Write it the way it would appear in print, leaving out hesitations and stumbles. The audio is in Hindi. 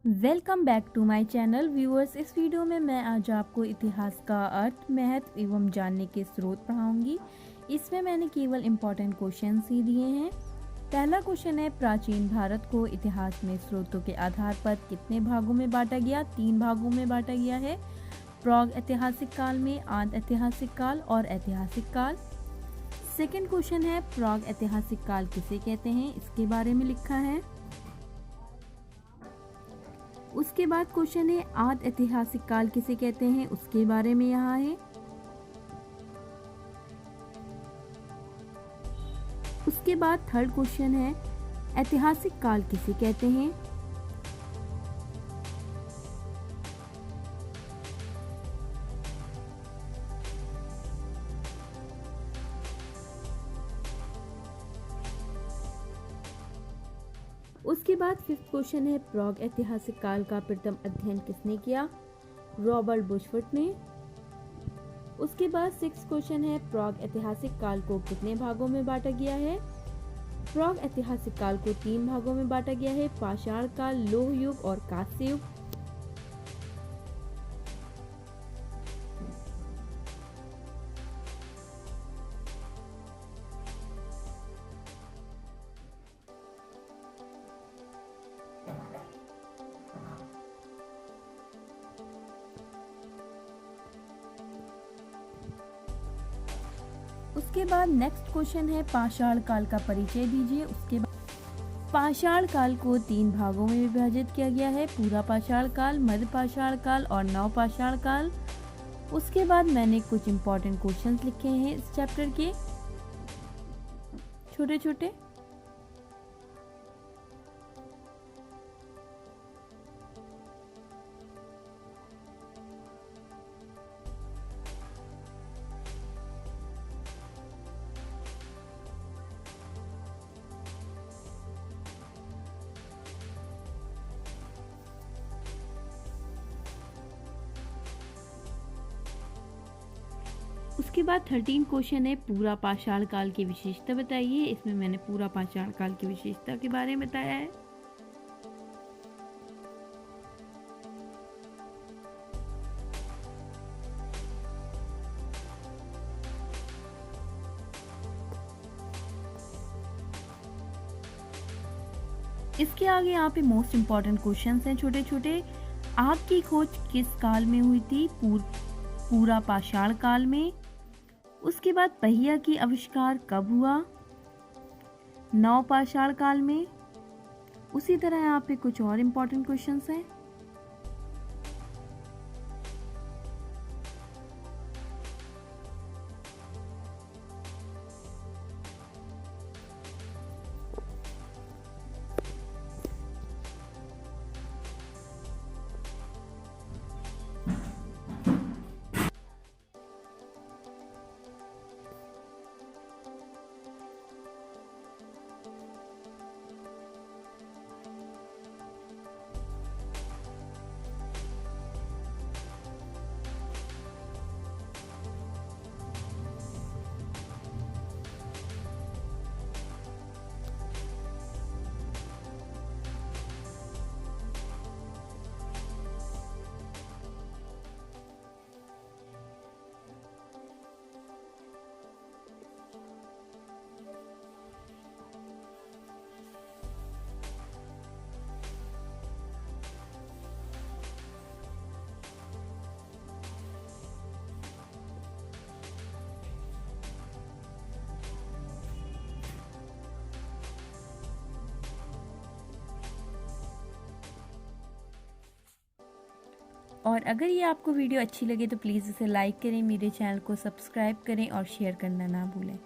Welcome back to my channel viewers. इस वीडियो में मैं आज आपको इतिहास का अर्थ, महत्व एवं जानने के स्रोत पढ़ाऊंगी। इसमें मैंने केवल इम्पोर्टेंट क्वेश्चन ही दिए हैं। पहला क्वेश्चन है, प्राचीन भारत को इतिहास में स्रोतों के आधार पर कितने भागों में बांटा गया? 3 भागों में बांटा गया है। प्राग ऐतिहासिक काल में, आद्य ऐतिहासिक काल और ऐतिहासिक काल। सेकेंड क्वेश्चन है, प्राग ऐतिहासिक काल किसे कहते हैं? इसके बारे में लिखा है। उसके बाद क्वेश्चन है, आद्य ऐतिहासिक काल किसे कहते हैं? उसके बारे में यहाँ है। उसके बाद थर्ड क्वेश्चन है, ऐतिहासिक काल किसे कहते हैं? उसके बाद फिफ्थ क्वेश्चन है, प्राग ऐतिहासिक काल का प्रथम अध्ययन किसने किया? रॉबर्ट बुशफोर्ड ने। उसके बाद सिक्स्थ क्वेश्चन है, प्राग ऐतिहासिक काल को कितने भागों में बांटा गया है? प्राग ऐतिहासिक काल को 3 भागों में बांटा गया है, पाषाण काल, लौह युग और कांस्य युग। उसके बाद नेक्स्ट क्वेश्चन है, पाषाण काल का परिचय दीजिए। उसके बाद पाषाण काल को 3 भागों में विभाजित किया गया है, पूरा पाषाण काल, मध्य पाषाण काल और नव पाषाण काल। उसके बाद मैंने कुछ इंपॉर्टेंट क्वेश्चंस लिखे हैं इस चैप्टर के, छोटे छोटे। उसके बाद 13 क्वेश्चन है, पूरा पाषाण काल की विशेषता बताइए। इसमें मैंने पूरा पाषाण काल की विशेषता के बारे में बताया है। इसके आगे यहाँ पे मोस्ट इम्पॉर्टेंट क्वेश्चंस हैं छोटे छोटे। आग की खोज किस काल में हुई थी? पूरा पाषाण काल में। उसके बाद पहिया की आविष्कार कब हुआ? नव पाषाण काल में। उसी तरह यहाँ पे कुछ और इम्पोर्टेंट क्वेश्चंस हैं। और अगर ये आपको वीडियो अच्छी लगे तो प्लीज़ इसे लाइक करें, मेरे चैनल को सब्सक्राइब करें और शेयर करना ना भूलें।